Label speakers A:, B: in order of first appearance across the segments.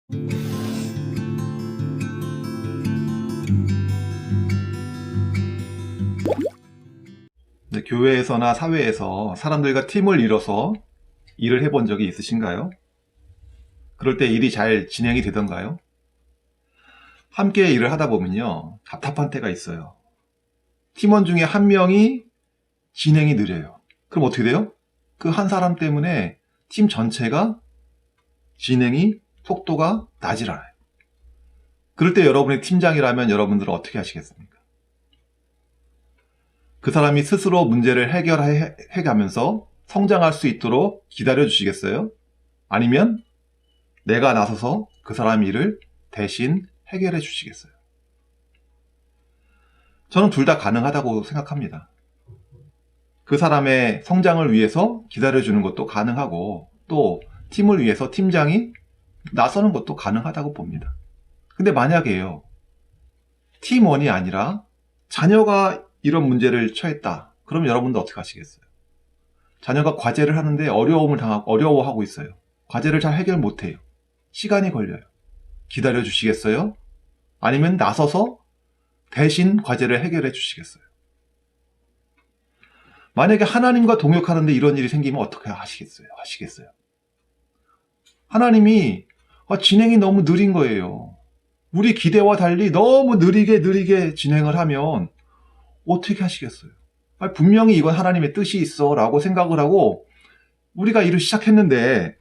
A: 네, 교회에서나 사회에서 사람들과 팀을 이뤄서 일을 해본 적이 있으신가요? 그럴 때 일이 잘 진행이 되던가요? 함께 일을 하다 보면요, 답답한 때가 있어요. 팀원 중에 한 명이 진행이 느려요. 그럼 어떻게 돼요? 그 한 사람 때문에 팀 전체가 진행이 속도가 나질 않아요. 그럴 때 여러분의 팀장이라면 여러분들은 어떻게 하시겠습니까? 그 사람이 스스로 문제를 해결해가면서 성장할 수 있도록 기다려 주시겠어요? 아니면 내가 나서서 그 사람 일을 대신 해결해 주시겠어요? 저는 둘 다 가능하다고 생각합니다. 그 사람의 성장을 위해서 기다려주는 것도 가능하고, 또 팀을 위해서 팀장이 나서는 것도 가능하다고 봅니다. 근데 만약에요, 팀원이 아니라 자녀가 이런 문제를 처했다. 그럼 여러분도 어떻게 하시겠어요? 자녀가 과제를 하는데 어려워하고 있어요. 과제를 잘 해결 못해요. 시간이 걸려요. 기다려 주시겠어요? 아니면 나서서 대신 과제를 해결해 주시겠어요? 만약에 하나님과 동역하는데 이런 일이 생기면 어떻게 하시겠어요? 하나님이 진행이 너무 느린 거예요. 우리 기대와 달리 너무 느리게 진행을 하면 어떻게 하시겠어요? 분명히 이건 하나님의 뜻이 있어 라고 생각을 하고 우리가 일을 시작했는데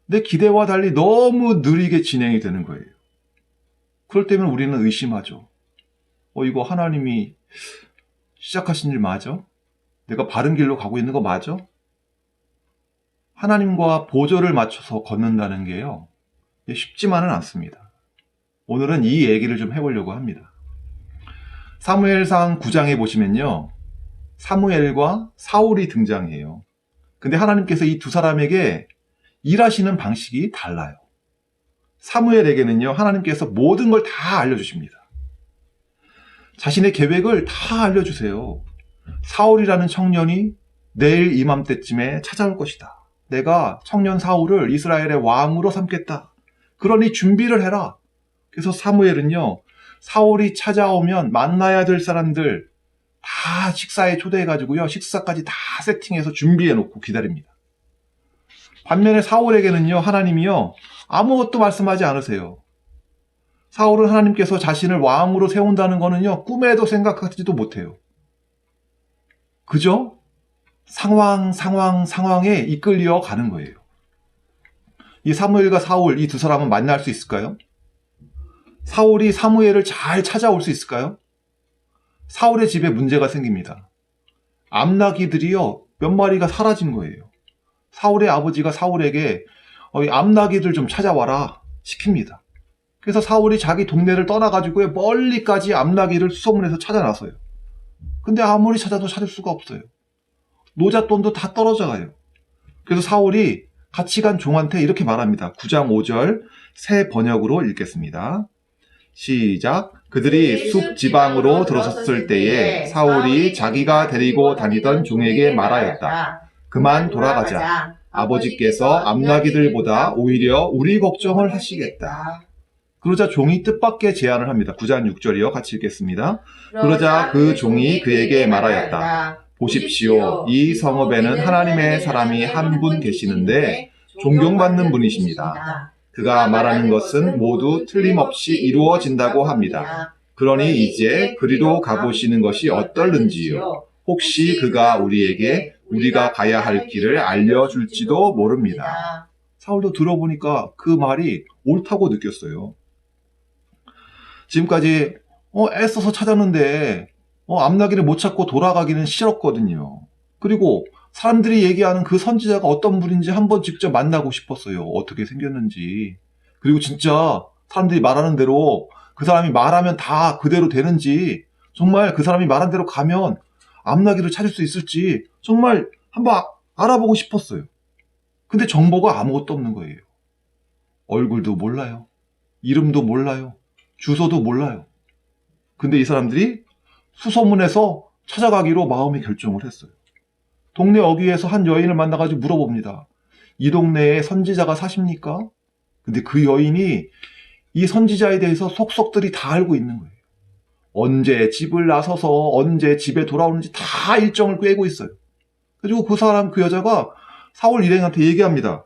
A: 내 기대와 달리 너무 느리게 진행이 되는 거예요. 그럴 때면 우리는 의심하죠. 이거 하나님이 시작하신 일 맞아? 내가 바른 길로 가고 있는 거 맞아? 하나님과 보조를 맞춰서 걷는다는 게요, 쉽지만은 않습니다. 오늘은 이 얘기를 좀 해보려고 합니다. 사무엘상 9장에 보시면요, 사무엘과 사울이 등장해요. 근데 하나님께서 이 두 사람에게 일하시는 방식이 달라요. 사무엘에게는요, 하나님께서 모든 걸 다 알려주십니다. 자신의 계획을 다 알려주세요. 사울이라는 청년이 내일 이맘때쯤에 찾아올 것이다. 내가 청년 사울을 이스라엘의 왕으로 삼겠다. 그러니 준비를 해라. 그래서 사무엘은요, 사울이 찾아오면 만나야 될 사람들 다 식사에 초대해가지고요, 식사까지 다 세팅해서 준비해놓고 기다립니다. 반면에 사울에게는요, 하나님이요, 아무것도 말씀하지 않으세요. 사울은 하나님께서 자신을 왕으로 세운다는 거는요, 꿈에도 생각하지도 못해요. 그저 상황에 이끌려 가는 거예요. 이 사무엘과 사울, 이 두 사람은 만날 수 있을까요? 사울이 사무엘을 잘 찾아올 수 있을까요? 사울의 집에 문제가 생깁니다. 암나기들이요, 몇 마리가 사라진 거예요. 사울의 아버지가 사울에게 암나기들 좀 찾아와라 시킵니다. 그래서 사울이 자기 동네를 떠나가지고 멀리까지 암나기를 수소문해서 찾아 나서요. 근데 아무리 찾아도 찾을 수가 없어요. 노잣돈도 다 떨어져 가요. 그래서 사울이 같이 간 종한테 이렇게 말합니다. 9장 5절 새 번역으로 읽겠습니다. 시작. 그들이 숲 지방으로 들어섰을 때에 사울이 자기가 데리고 다니던 종에게 말하였다. 그만 돌아가자. 아버지께서 암나기들보다 오히려 우리 걱정을 하시겠다. 그러자 종이 뜻밖의 제안을 합니다. 9장 6절이요. 같이 읽겠습니다. 그러자 그 종이 그에게 말하였다. 보십시오. 이 성읍에는 하나님의 사람이 한 분 계시는데 존경받는 분이십니다. 그가 말하는 것은 모두 틀림없이 이루어진다고 합니다. 그러니 이제 그리로 가보시는 것이 어떨는지요. 혹시 그가 우리에게 우리가 가야 할 길을 알려줄지도 모릅니다. 사울도 들어보니까 그 말이 옳다고 느꼈어요. 지금까지 애써서 찾았는데 암나기를 못 찾고 돌아가기는 싫었거든요. 그리고 사람들이 얘기하는 그 선지자가 어떤 분인지 한번 직접 만나고 싶었어요. 어떻게 생겼는지. 그리고 진짜 사람들이 말하는 대로 그 사람이 말하면 다 그대로 되는지, 정말 그 사람이 말한 대로 가면 암나기를 찾을 수 있을지 정말 한번 알아보고 싶었어요. 근데 정보가 아무것도 없는 거예요. 얼굴도 몰라요. 이름도 몰라요. 주소도 몰라요. 근데 이 사람들이 수소문해서 찾아가기로 마음의 결정을 했어요. 동네 어귀에서 한 여인을 만나가지고 물어봅니다. 이 동네에 선지자가 사십니까? 근데 그 여인이 이 선지자에 대해서 속속들이 다 알고 있는 거예요. 언제 집을 나서서 언제 집에 돌아오는지 다 일정을 꿰고 있어요. 그리고 그 여자가 사울 일행한테 얘기합니다.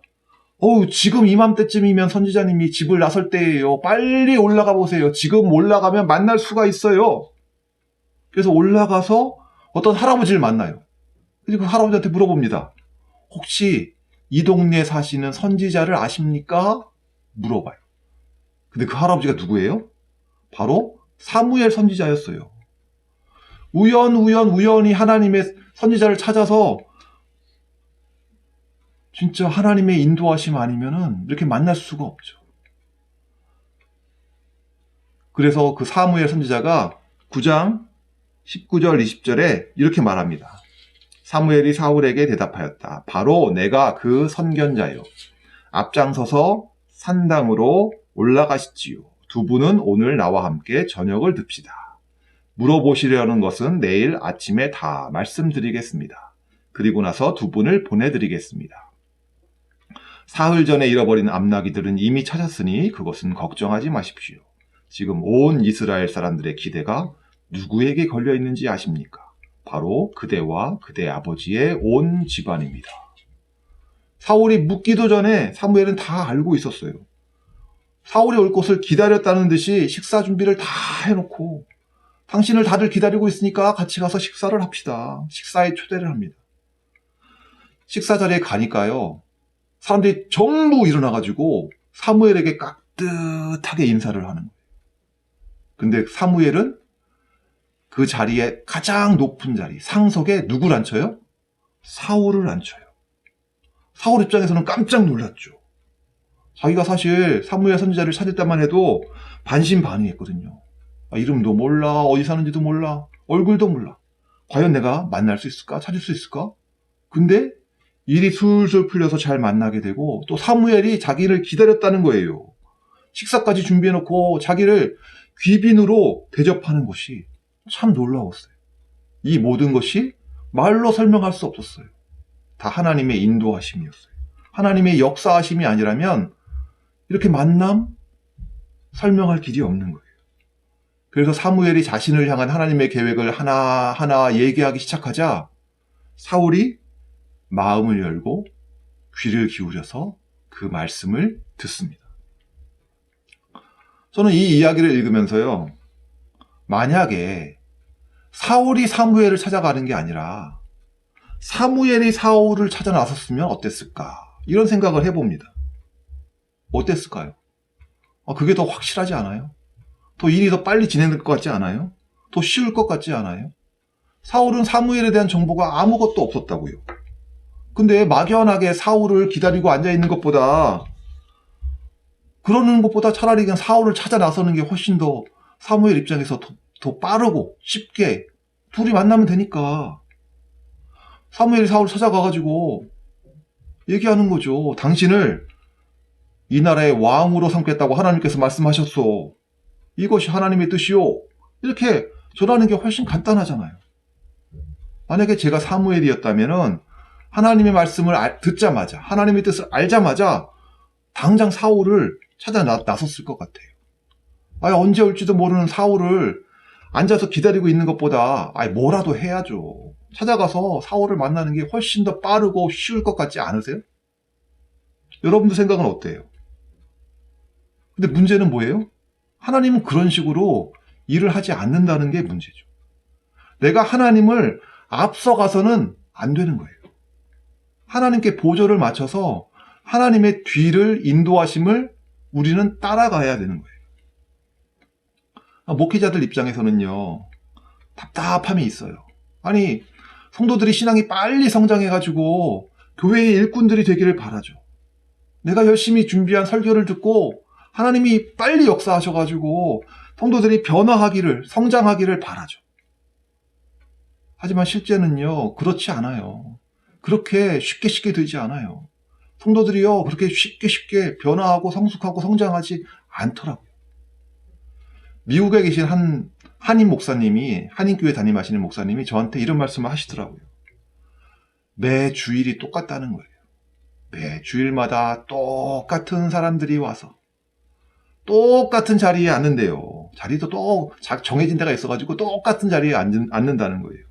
A: 지금 이맘때쯤이면 선지자님이 집을 나설 때예요. 빨리 올라가 보세요. 지금 올라가면 만날 수가 있어요. 그래서 올라가서 어떤 할아버지를 만나요. 그리고 그 할아버지한테 물어봅니다. 혹시 이 동네에 사시는 선지자를 아십니까? 물어봐요. 근데 그 할아버지가 누구예요? 바로 사무엘 선지자였어요. 우연히 하나님의 선지자를 찾아서 진짜 하나님의 인도하심 아니면은 이렇게 만날 수가 없죠. 그래서 그 사무엘 선지자가 9장 19절 20절에 이렇게 말합니다. 사무엘이 사울에게 대답하였다. 바로 내가 그 선견자요. 앞장서서 산당으로 올라가시지요. 두 분은 오늘 나와 함께 저녁을 듭시다. 물어보시려는 것은 내일 아침에 다 말씀드리겠습니다. 그리고 나서 두 분을 보내드리겠습니다. 사흘 전에 잃어버린 암나귀들은 이미 찾았으니 그것은 걱정하지 마십시오. 지금 온 이스라엘 사람들의 기대가 누구에게 걸려 있는지 아십니까? 바로 그대와 그대 아버지의 온 집안입니다. 사울이 묻기도 전에 사무엘은 다 알고 있었어요. 사울이 올 것을 기다렸다는 듯이 식사 준비를 다 해놓고 당신을 다들 기다리고 있으니까 같이 가서 식사를 합시다. 식사에 초대를 합니다. 식사 자리에 가니까요. 사람들이 전부 일어나가지고 사무엘에게 깍듯하게 인사를 하는 거예요. 근데 사무엘은 그 자리에 가장 높은 자리, 상석에 누구를 앉혀요? 사울을 앉혀요. 사울 입장에서는 깜짝 놀랐죠. 자기가 사실 사무엘 선지자를 찾을 때만 해도 반신반의했거든요. 이름도 몰라, 어디 사는지도 몰라, 얼굴도 몰라. 과연 내가 만날 수 있을까? 찾을 수 있을까? 근데 일이 술술 풀려서 잘 만나게 되고 또 사무엘이 자기를 기다렸다는 거예요. 식사까지 준비해놓고 자기를 귀빈으로 대접하는 것이 참 놀라웠어요. 이 모든 것이 말로 설명할 수 없었어요. 다 하나님의 인도하심이었어요. 하나님의 역사하심이 아니라면 이렇게 만남 설명할 길이 없는 거예요. 그래서 사무엘이 자신을 향한 하나님의 계획을 하나하나 얘기하기 시작하자 사울이 마음을 열고 귀를 기울여서 그 말씀을 듣습니다. 저는 이 이야기를 읽으면서요. 만약에 사울이 사무엘을 찾아가는 게 아니라 사무엘이 사울을 찾아 나섰으면 어땠을까? 이런 생각을 해봅니다. 어땠을까요? 그게 더 확실하지 않아요? 더 일이 더 빨리 진행될 것 같지 않아요? 더 쉬울 것 같지 않아요? 사울은 사무엘에 대한 정보가 아무것도 없었다고요. 근데 막연하게 사울을 기다리고 앉아있는 것보다 그러는 것보다 차라리 그냥 사울을 찾아 나서는 게 훨씬 더 사무엘 입장에서 더 빠르고 쉽게 둘이 만나면 되니까 사무엘이 사울을 찾아가가지고 얘기하는 거죠. 당신을 이 나라의 왕으로 삼겠다고 하나님께서 말씀하셨소. 이것이 하나님의 뜻이요. 이렇게 전하는 게 훨씬 간단하잖아요. 만약에 제가 사무엘이었다면은 하나님의 말씀을 듣자마자 하나님의 뜻을 알자마자 당장 사울을 찾아 나섰을 것 같아요. 언제 올지도 모르는 사울을 앉아서 기다리고 있는 것보다 뭐라도 해야죠. 찾아가서 사울을 만나는 게 훨씬 더 빠르고 쉬울 것 같지 않으세요? 여러분들 생각은 어때요? 근데 문제는 뭐예요? 하나님은 그런 식으로 일을 하지 않는다는 게 문제죠. 내가 하나님을 앞서가서는 안 되는 거예요. 하나님께 보조를 맞춰서 하나님의 뒤를 인도하심을 우리는 따라가야 되는 거예요. 목회자들 입장에서는요. 답답함이 있어요. 성도들이 신앙이 빨리 성장해가지고 교회의 일꾼들이 되기를 바라죠. 내가 열심히 준비한 설교를 듣고 하나님이 빨리 역사하셔가지고 성도들이 변화하기를, 성장하기를 바라죠. 하지만 실제는요, 그렇지 않아요. 그렇게 쉽게 되지 않아요. 성도들이요, 그렇게 쉽게 변화하고 성숙하고 성장하지 않더라고요. 미국에 계신 한인 목사님이, 한인교회 담임하시는 목사님이 저한테 이런 말씀을 하시더라고요. 매 주일이 똑같다는 거예요. 매 주일마다 똑같은 사람들이 와서 똑같은 자리에 앉는데요. 자리도 또 정해진 데가 있어가지고 똑같은 자리에 앉는다는 거예요.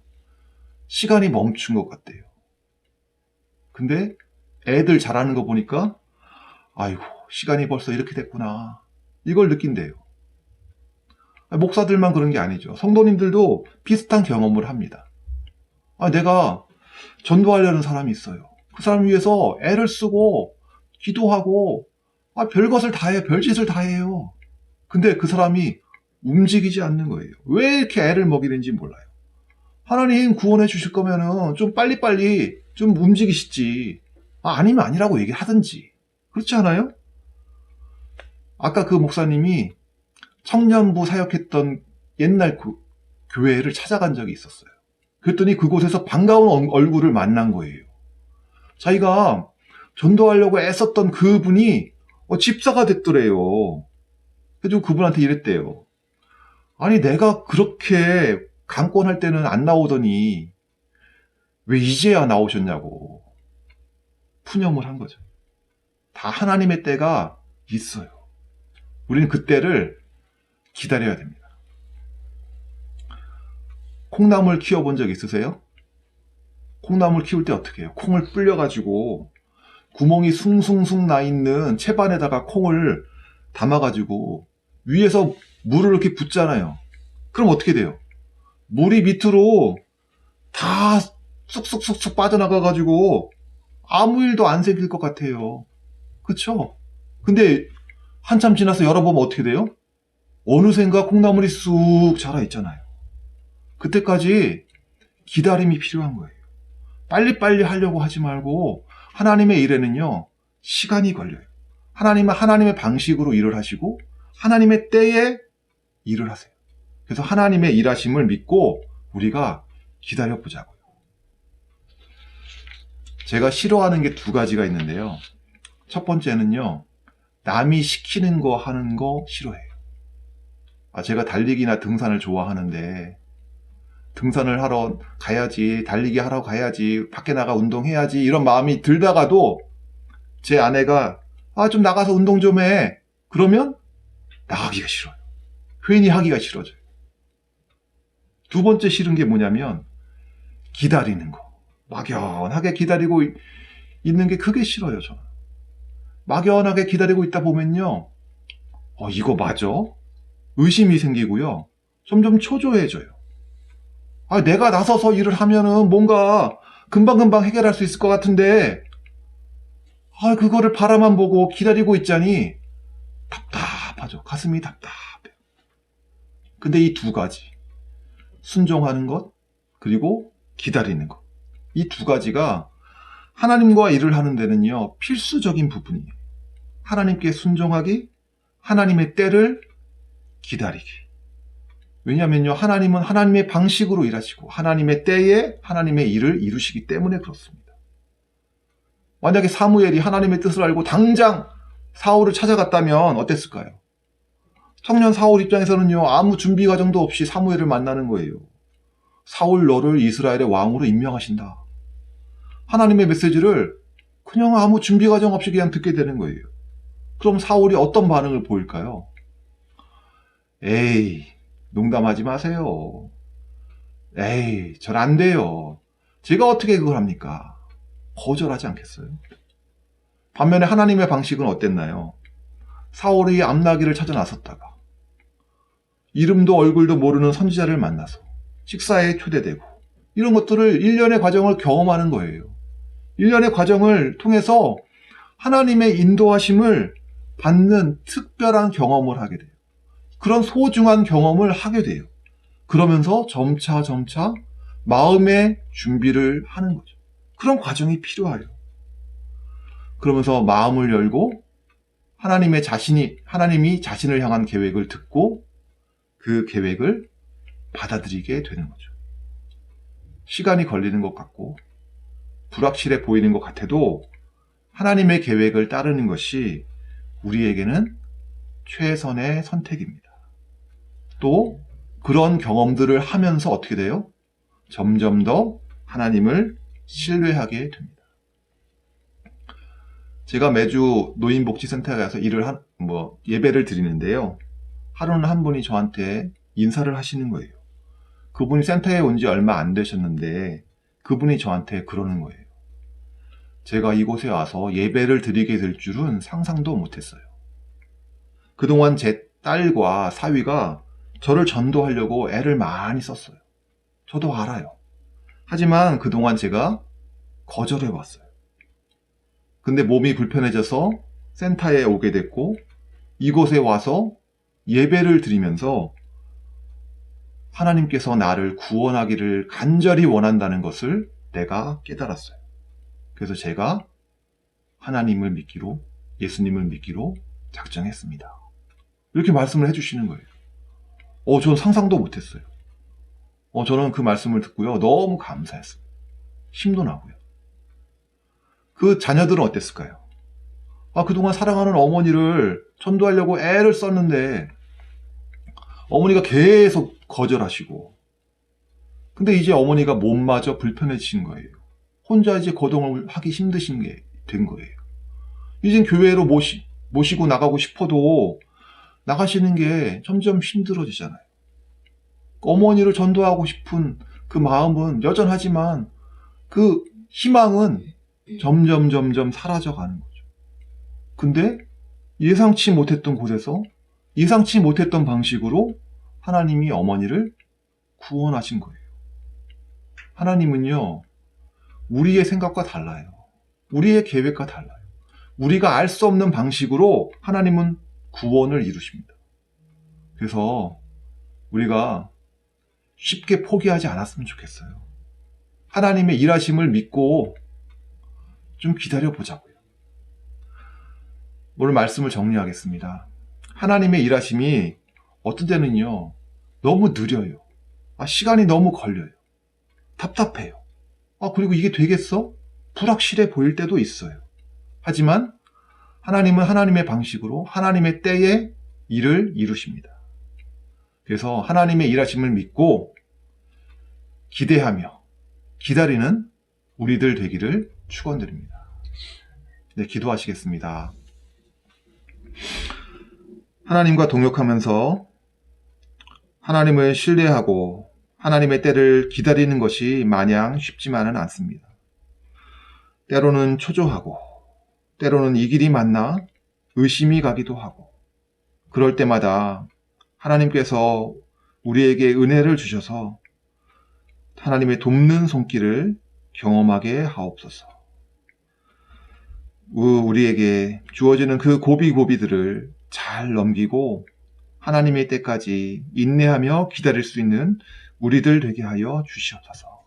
A: 시간이 멈춘 것 같대요. 근데 애들 잘하는 거 보니까 아이고 시간이 벌써 이렇게 됐구나 이걸 느낀대요. 목사들만 그런 게 아니죠. 성도님들도 비슷한 경험을 합니다. 내가 전도하려는 사람이 있어요. 그 사람 위해서 애를 쓰고 기도하고 별것을 다 해요. 별짓을 다 해요. 근데 그 사람이 움직이지 않는 거예요. 왜 이렇게 애를 먹이는지 몰라요. 하나님 구원해 주실 거면은 좀 빨리빨리 좀 움직이시지. 아니면 아니라고 얘기하든지. 그렇지 않아요? 아까 그 목사님이 청년부 사역했던 옛날 교회를 찾아간 적이 있었어요. 그랬더니 그곳에서 반가운 얼굴을 만난 거예요. 자기가 전도하려고 애썼던 그분이 집사가 됐더래요. 그래서 그분한테 이랬대요. 아니 내가 그렇게 강권할 때는 안 나오더니 왜 이제야 나오셨냐고 푸념을 한 거죠. 다 하나님의 때가 있어요. 우리는 그 때를 기다려야 됩니다. 콩나물 키워본 적 있으세요? 콩나물 키울 때 어떻게 해요? 콩을 불려가지고 구멍이 숭숭숭 나 있는 채반에다가 콩을 담아가지고 위에서 물을 이렇게 붓잖아요. 그럼 어떻게 돼요? 물이 밑으로 다 쑥쑥쑥쑥 빠져나가가지고 아무 일도 안 생길 것 같아요. 그쵸? 근데 한참 지나서 열어보면 어떻게 돼요? 어느샌가 콩나물이 쑥 자라 있잖아요. 그때까지 기다림이 필요한 거예요. 빨리빨리 하려고 하지 말고 하나님의 일에는요 시간이 걸려요. 하나님은 하나님의 방식으로 일을 하시고 하나님의 때에 일을 하세요. 그래서 하나님의 일하심을 믿고 우리가 기다려보자고요. 제가 싫어하는 게 두 가지가 있는데요. 첫 번째는요, 남이 시키는 거 하는 거 싫어해요. 제가 달리기나 등산을 좋아하는데 등산을 하러 가야지, 달리기 하러 가야지, 밖에 나가 운동해야지 이런 마음이 들다가도 제 아내가 좀 나가서 운동 좀 해. 그러면 나가기가 싫어요. 괜히 하기가 싫어져요. 두 번째 싫은 게 뭐냐면 기다리는 거. 막연하게 기다리고 있는 게 그게 싫어요. 저는. 막연하게 기다리고 있다 보면요. 이거 맞아? 의심이 생기고요. 점점 초조해져요. 내가 나서서 일을 하면은 뭔가 금방금방 해결할 수 있을 것 같은데 그거를 바라만 보고 기다리고 있자니 답답하죠. 가슴이 답답해요. 근데 이 두 가지, 순종하는 것 그리고 기다리는 것, 이 두 가지가 하나님과 일을 하는 데는요 필수적인 부분이에요. 하나님께 순종하기, 하나님의 때를 기다리기. 왜냐하면요 하나님은 하나님의 방식으로 일하시고 하나님의 때에 하나님의 일을 이루시기 때문에 그렇습니다. 만약에 사무엘이 하나님의 뜻을 알고 당장 사울을 찾아갔다면 어땠을까요? 청년 사울 입장에서는요 아무 준비 과정도 없이 사무엘을 만나는 거예요. 사울 너를 이스라엘의 왕으로 임명하신다. 하나님의 메시지를 그냥 아무 준비 과정 없이 그냥 듣게 되는 거예요. 그럼 사울이 어떤 반응을 보일까요? 에이, 농담하지 마세요. 에이, 전 안 돼요. 제가 어떻게 그걸 합니까? 거절하지 않겠어요? 반면에 하나님의 방식은 어땠나요? 사울이 암나기를 찾아 나섰다가 이름도 얼굴도 모르는 선지자를 만나서 식사에 초대되고 이런 것들을 1년의 과정을 경험하는 거예요. 1년의 과정을 통해서 하나님의 인도하심을 받는 특별한 경험을 하게 돼요. 그런 소중한 경험을 하게 돼요. 그러면서 점차 마음의 준비를 하는 거죠. 그런 과정이 필요해요. 그러면서 마음을 열고 하나님이 자신을 향한 계획을 듣고 그 계획을 받아들이게 되는 거죠. 시간이 걸리는 것 같고 불확실해 보이는 것 같아도 하나님의 계획을 따르는 것이 우리에게는 최선의 선택입니다. 또 그런 경험들을 하면서 어떻게 돼요? 점점 더 하나님을 신뢰하게 됩니다. 제가 매주 노인복지센터에 가서 예배를 드리는데요. 하루는 한 분이 저한테 인사를 하시는 거예요. 그분이 센터에 온 지 얼마 안 되셨는데 그분이 저한테 그러는 거예요. 제가 이곳에 와서 예배를 드리게 될 줄은 상상도 못했어요. 그동안 제 딸과 사위가 저를 전도하려고 애를 많이 썼어요. 저도 알아요. 하지만 그동안 제가 거절해왔어요. 근데 몸이 불편해져서 센터에 오게 됐고 이곳에 와서 예배를 드리면서 하나님께서 나를 구원하기를 간절히 원한다는 것을 내가 깨달았어요. 그래서 제가 하나님을 믿기로, 예수님을 믿기로 작정했습니다. 이렇게 말씀을 해주시는 거예요. 저는 상상도 못했어요. 저는 그 말씀을 듣고요. 너무 감사했어요. 힘도 나고요. 그 자녀들은 어땠을까요? 그동안 사랑하는 어머니를 전도하려고 애를 썼는데 어머니가 계속 거절하시고 근데 이제 어머니가 몸마저 불편해지신 거예요. 혼자 이제 거동을 하기 힘드신 게 된 거예요. 이젠 교회로 모시고 나가고 싶어도 나가시는 게 점점 힘들어지잖아요. 어머니를 전도하고 싶은 그 마음은 여전하지만 그 희망은 점점 사라져가는 거죠. 근데 예상치 못했던 곳에서 예상치 못했던 방식으로 하나님이 어머니를 구원하신 거예요. 하나님은요, 우리의 생각과 달라요. 우리의 계획과 달라요. 우리가 알 수 없는 방식으로 하나님은 구원을 이루십니다. 그래서 우리가 쉽게 포기하지 않았으면 좋겠어요. 하나님의 일하심을 믿고 좀 기다려 보자고요. 오늘 말씀을 정리하겠습니다. 하나님의 일하심이 어떤 때는요, 너무 느려요. 시간이 너무 걸려요. 답답해요. 그리고 이게 되겠어? 불확실해 보일 때도 있어요. 하지만 하나님은 하나님의 방식으로 하나님의 때에 일을 이루십니다. 그래서 하나님의 일하심을 믿고 기대하며 기다리는 우리들 되기를 축원드립니다. 네, 기도하시겠습니다. 하나님과 동역하면서 하나님을 신뢰하고 하나님의 때를 기다리는 것이 마냥 쉽지만은 않습니다. 때로는 초조하고 때로는 이 길이 맞나 의심이 가기도 하고 그럴 때마다 하나님께서 우리에게 은혜를 주셔서 하나님의 돕는 손길을 경험하게 하옵소서. 우리에게 주어지는 그 고비고비들을 잘 넘기고 하나님의 때까지 인내하며 기다릴 수 있는 우리들 되게 하여 주시옵소서.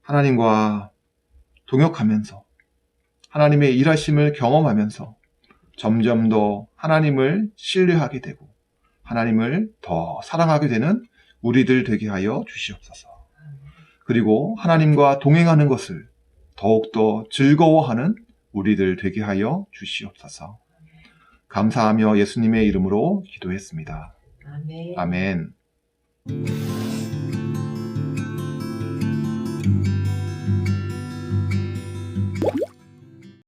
A: 하나님과 동역하면서 하나님의 일하심을 경험하면서 점점 더 하나님을 신뢰하게 되고 하나님을 더 사랑하게 되는 우리들 되게 하여 주시옵소서. 그리고 하나님과 동행하는 것을 더욱더 즐거워하는 우리들 되게 하여 주시옵소서. 감사하며 예수님의 이름으로 기도했습니다.
B: 아멘.
A: 아멘.